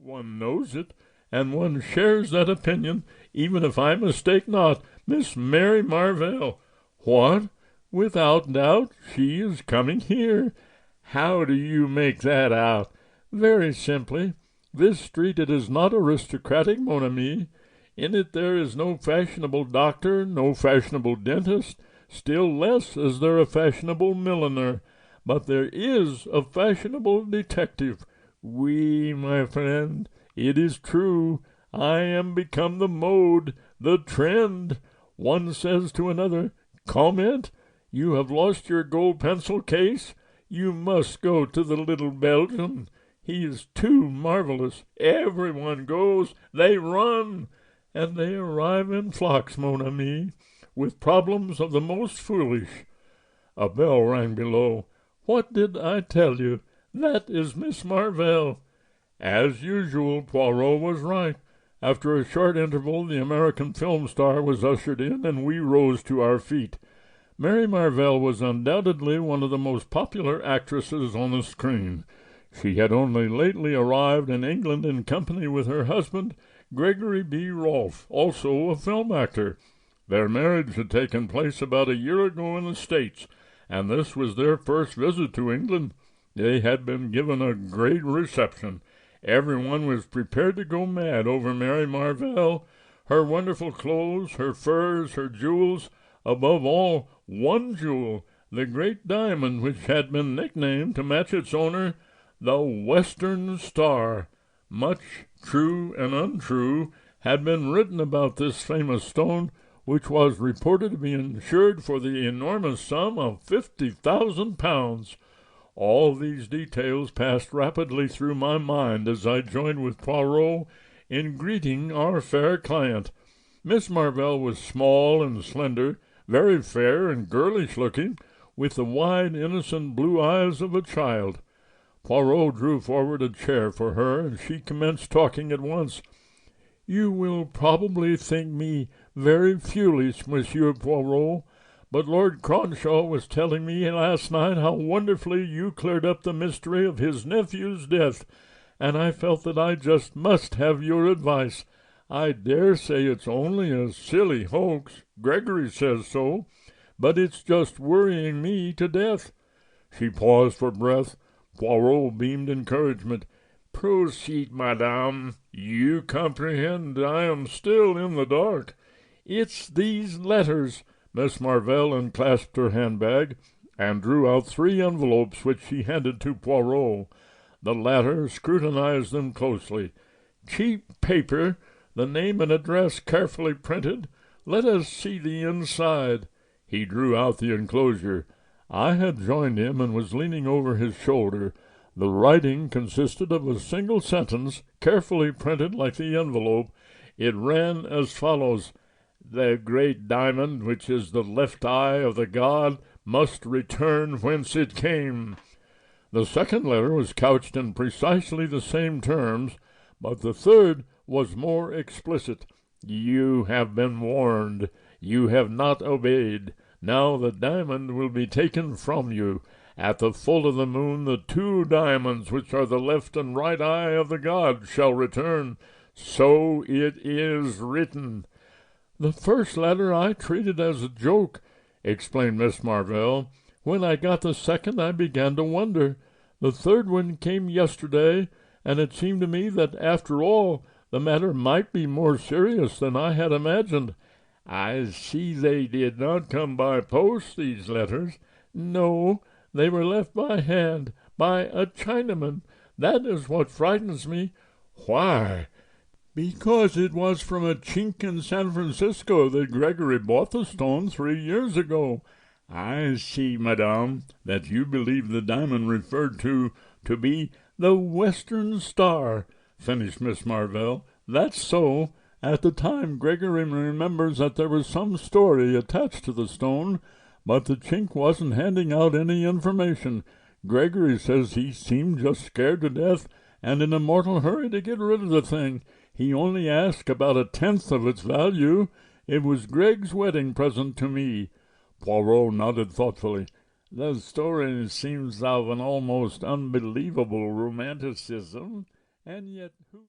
One knows it, and one shares that opinion, even if I mistake not. Miss Mary Marvell. What? Without doubt she is coming here. How do you make that out? Very simply. This street it is not aristocratic, mon ami. In it there is no fashionable doctor, no fashionable dentist, still less is there a fashionable milliner. But there is a fashionable detective. Oui, my friend, it is true. I am become the mode, the trend. One says to another, Comment, you have lost your gold pencil case? You must go to the little Belgian. He is too marvelous. Everyone goes. They run. And they arrive in flocks, mon ami, with problems of the most foolish. A bell rang below. What did I tell you? That is Miss Marvell. As usual, Poirot was right. After a short interval, the American film star was ushered in, and we rose to our feet. Mary Marvell was undoubtedly one of the most popular actresses on the screen. She had only lately arrived in England in company with her husband, Gregory B. Rolfe, also a film actor. Their marriage had taken place about a year ago in the States, and this was their first visit to England. They had been given a great reception. Everyone was prepared to go mad over Mary Marvell, her wonderful clothes, her furs, her jewels, above all, one jewel, the great diamond which had been nicknamed, to match its owner, the Western Star. Much true and untrue had been written about this famous stone, which was reported to be insured for the enormous sum of £50,000. All these details passed rapidly through my mind as I joined with Poirot in greeting our fair client. Miss Marvell was small and slender, very fair and girlish-looking, with the wide, innocent blue eyes of a child. Poirot drew forward a chair for her, and she commenced talking at once. "You will probably think me very foolish, Monsieur Poirot, but Lord Cronshaw was telling me last night how wonderfully you cleared up the mystery of his nephew's death, and I felt that I just must have your advice. I dare say it's only a silly hoax, Gregory says so, but it's just worrying me to death." She paused for breath. Poirot beamed encouragement. "Proceed, madame. You comprehend I am still in the dark. It's these letters." Miss Marvell unclasped her handbag and drew out 3 envelopes which she handed to Poirot. The latter scrutinized them closely. "Cheap paper, the name and address carefully printed. Let us see the inside." He drew out the enclosure. I had joined him and was leaning over his shoulder. The writing consisted of a single sentence, carefully printed like the envelope. It ran as follows: "The great diamond, which is the left eye of the god, must return whence it came." The second letter was couched in precisely the same terms, but the third was more explicit. "You have been warned. You have not obeyed. Now the diamond will be taken from you. At the full of the moon, the 2 diamonds, which are the left and right eye of the god, shall return. So it is written." "The first letter I treated as a joke," explained Miss Marvell. "When I got the second, I began to wonder. The third one came yesterday, and it seemed to me that, after all, the matter might be more serious than I had imagined." "I see they did not come by post, these letters." "No, they were left by hand, by a Chinaman. That is what frightens me." "Why?" "Because it was from a chink in San Francisco that Gregory bought the stone 3 years ago." "I see, madame, that you believe the diamond referred to be—" "The Western Star," finished Miss Marvell. "That's so. At the time, Gregory remembers that there was some story attached to the stone, but the chink wasn't handing out any information. Gregory says he seemed just scared to death and in a mortal hurry to get rid of the thing. He only asked about 1/10 of its value. It was Greg's wedding present to me." Poirot nodded thoughtfully. "The story seems of an almost unbelievable romanticism, and yet who